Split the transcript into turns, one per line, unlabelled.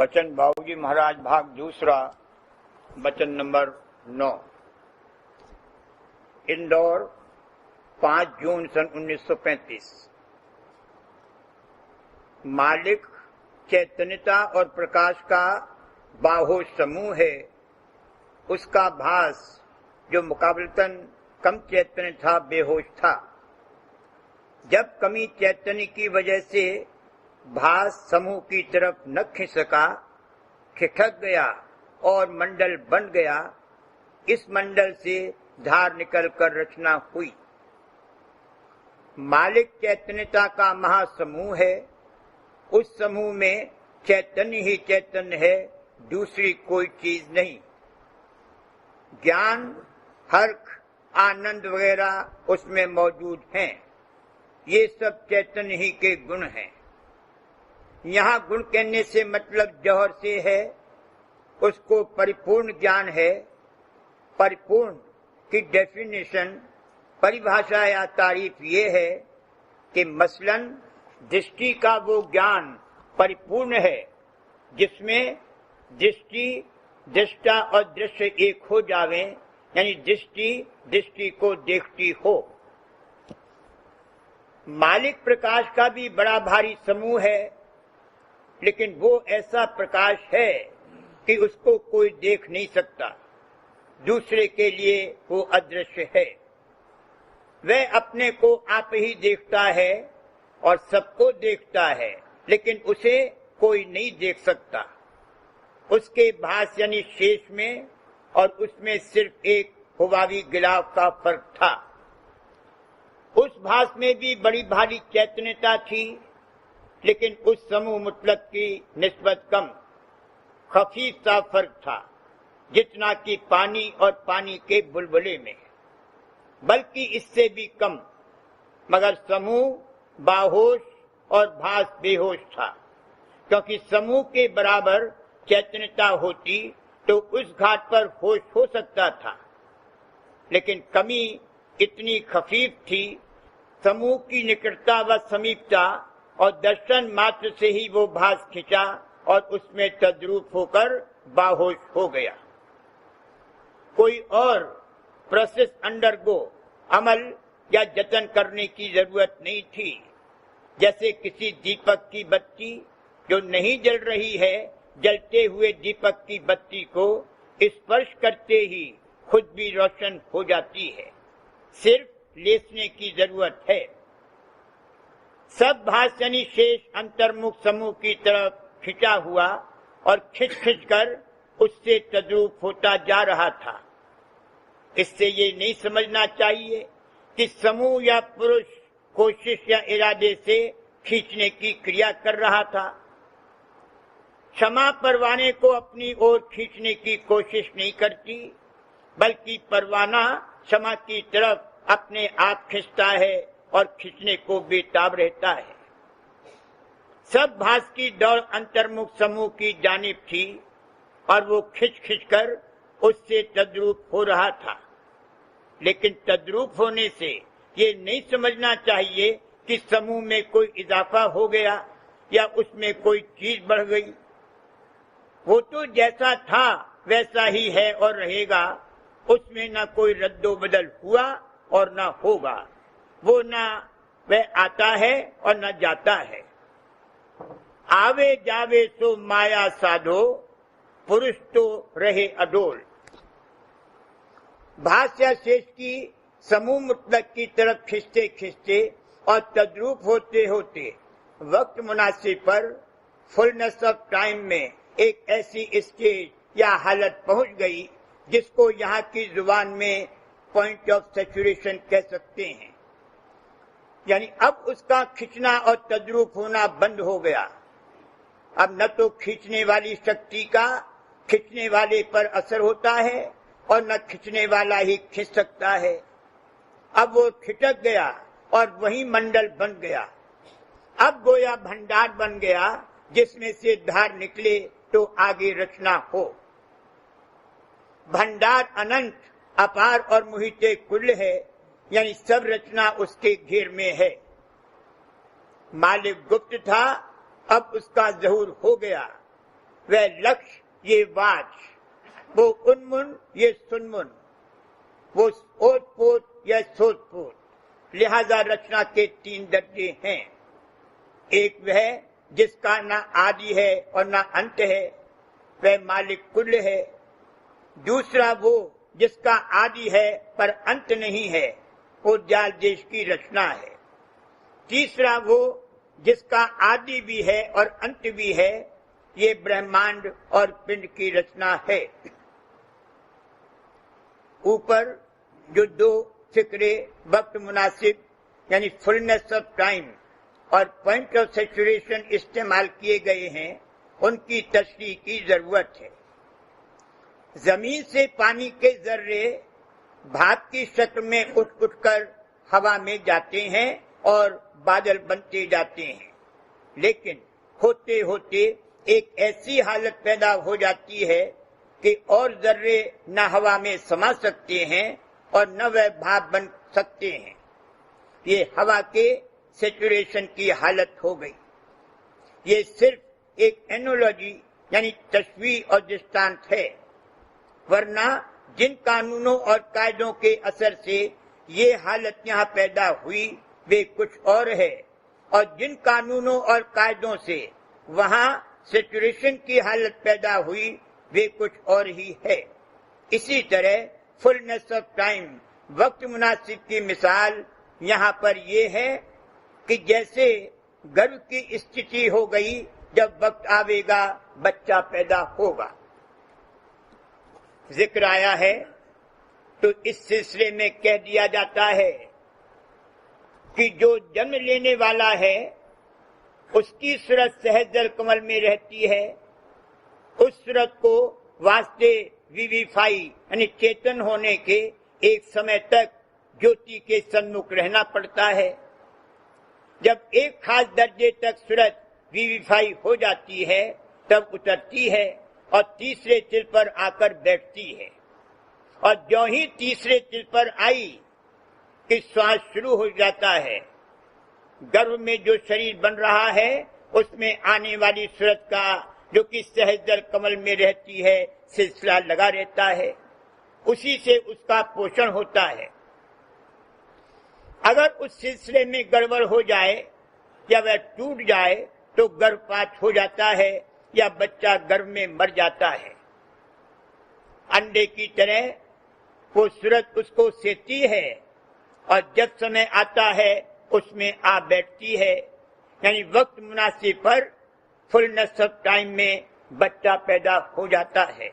बचन बाबूजी महाराज भाग दूसरा, बचन नंबर 9। इंदौर 5 जून सन 1935। मालिक चैतन्यता और प्रकाश का बाहोश समूह है। उसका भास जो मुकाबलतन कम चैतन्य था, बेहोश था। जब कमी चैतन्य की वजह से भास समूह की तरफ न खिंच सका, खिठक गया और मंडल बन गया। इस मंडल से धार निकलकर रचना हुई। मालिक चैतन्यता का महासमूह है। उस समूह में चैतन्य ही चैतन्य है, दूसरी कोई चीज नहीं। ज्ञान, हर्ष, आनंद वगैरह उसमें मौजूद हैं। ये सब चैतन्य ही के गुण हैं। यहाँ गुण कहने से मतलब जौहर से है। उसको परिपूर्ण ज्ञान है। परिपूर्ण की डेफिनेशन, परिभाषा या तारीफ ये है कि मसलन दृष्टि का वो ज्ञान परिपूर्ण है जिसमें दृष्टि, दृष्टा और दृश्य एक हो जावे, यानी दृष्टि दृष्टि को देखती हो। मालिक प्रकाश का भी बड़ा भारी समूह है, लेकिन वो ऐसा प्रकाश है कि उसको कोई देख नहीं सकता। दूसरे के लिए वो अदृश्य है। वह अपने को आप ही देखता है और सबको देखता है, लेकिन उसे कोई नहीं देख सकता। उसके भास यानी शेष में और उसमें सिर्फ एक हुवावी गिलाफ का फर्क था। उस भास में भी बड़ी भारी चैतन्यता थी, लेकिन उस समूह मुतलक की निस्बत कम, खफीफ सा फर्क था, जितना कि पानी और पानी के बुलबुले में, बल्कि इससे भी कम। मगर समूह बाहोश और भास बेहोश था, क्योंकि समूह के बराबर चैतन्यता होती तो उस घाट पर होश हो सकता था। लेकिन कमी इतनी खफीफ थी, समूह की निकटता व समीपता और दर्शन मात्र से ही वो भास खिंचा और उसमें तद्रूप होकर बाहोश हो गया। कोई और प्रोसेस अंडरगो, अमल या जतन करने की जरूरत नहीं थी। जैसे किसी दीपक की बत्ती जो नहीं जल रही है, जलते हुए दीपक की बत्ती को स्पर्श करते ही खुद भी रोशन हो जाती है। सिर्फ लेसने की जरूरत है। सब भास यानी शेष अंतर्मुख समूह की तरफ खिंचा हुआ और खिंच खिंच कर उससे तद्रूप होता जा रहा था। इससे ये नहीं समझना चाहिए कि समूह या पुरुष कोशिश या इरादे से खींचने की क्रिया कर रहा था। क्षमा परवाने को अपनी ओर खींचने की कोशिश नहीं करती, बल्कि परवाना क्षमा की तरफ अपने आप खिंचता है और खींचने को बेताब रहता है। सब भास की दौड़ अंतर्मुख समूह की जानिब थी और वो खिंच खिंच कर उससे तद्रूप हो रहा था। लेकिन तद्रूप होने से ये नहीं समझना चाहिए कि समूह में कोई इजाफा हो गया या उसमें कोई चीज बढ़ गई। वो तो जैसा था वैसा ही है और रहेगा। उसमें न कोई रद्दो बदल हुआ और न होगा। वो न वह आता है और न जाता है। आवे जावे सो माया साधो, पुरुष तो रहे अडोल। भास या शेष की समूह मुतलक की तरफ खिंचते खिंचते और तद्रूप होते होते वक्त मुनासिब पर फुलनेस ऑफ टाइम में एक ऐसी स्टेज या हालत पहुंच गई जिसको यहाँ की जुबान में पॉइंट ऑफ सैचुरेशन कह सकते हैं। यानी अब उसका खींचना और तद्रूप होना बंद हो गया। अब न तो खींचने वाली शक्ति का खींचने वाले पर असर होता है और न खींचने वाला ही खींच सकता है। अब वो खिटक गया और वही मंडल बन गया। अब गोया भंडार बन गया जिसमें से धार निकले तो आगे रचना हो। भंडार अनंत, अपार और मुहिते कुल है, यानी सब रचना उसके घेर में है। मालिक गुप्त था, अब उसका ज़हूर हो गया। वह लक्ष्य ये वाच, वो उन्मुन ये सुनमुन, वो ओत पोत या सोत पोत। लिहाजा रचना के 3 दर्जे हैं। एक वह जिसका न आदि है और न अंत है, वह मालिक कुल है। दूसरा वो जिसका आदि है पर अंत नहीं है, वो जाल देश की रचना है। तीसरा वो जिसका आदि भी है और अंत भी है, ये ब्रह्मांड और पिंड की रचना है। ऊपर जो 2 फिक्रे वक्त मुनासिब यानी फुलनेस ऑफ टाइम और पॉइंट ऑफ सैचुरेशन इस्तेमाल किए गए हैं, उनकी तशरीह की जरूरत है। जमीन से पानी के जर्रे भाप की शक्ल में उठ उठकर हवा में जाते हैं और बादल बनते जाते हैं, लेकिन होते होते एक ऐसी हालत पैदा हो जाती है कि और जर्रे न हवा में समा सकते हैं और न वह भाप बन सकते हैं। ये हवा के सैचुरेशन की हालत हो गई। ये सिर्फ एक एनोलॉजी यानी तशबीह और दृष्टांत है, वरना जिन कानूनों और कायदों के असर से ये हालत यहाँ पैदा हुई वे कुछ और है, और जिन कानूनों और कायदों से वहाँ सैचुरेशन की हालत पैदा हुई वे कुछ और ही है। इसी तरह फुलनेस ऑफ टाइम वक्त मुनासिब की मिसाल यहाँ पर ये है कि जैसे गर्भ की स्थिति हो गई, जब वक्त आवेगा बच्चा पैदा होगा। जिक्र आया है तो इस सिलसिले में कह दिया जाता है कि जो जन्म लेने वाला है उसकी सूरत सहजल कमल में रहती है। उस सूरत को वास्ते विविफाई यानी चेतन होने के एक समय तक ज्योति के सन्मुख रहना पड़ता है। जब एक खास दर्जे तक सूरत विविफाई हो जाती है तब उतरती है और तीसरे तिल पर आकर बैठती है, और जो ही तीसरे तिल पर आई कि श्वास शुरू हो जाता है। गर्भ में जो शरीर बन रहा है उसमें आने वाली सूरत का जो कि सहजल कमल में रहती है सिलसिला लगा रहता है, उसी से उसका पोषण होता है। अगर उस सिलसिले में गड़बड़ हो जाए या वह टूट जाए तो गर्भपात हो जाता है या बच्चा गर्भ में मर जाता है। अंडे की तरह वो सूरत उसको सेती है और जब समय आता है उसमें आ बैठती है, यानी वक्त मुनासिब पर फुलनेस ऑफ टाइम में बच्चा पैदा हो जाता है।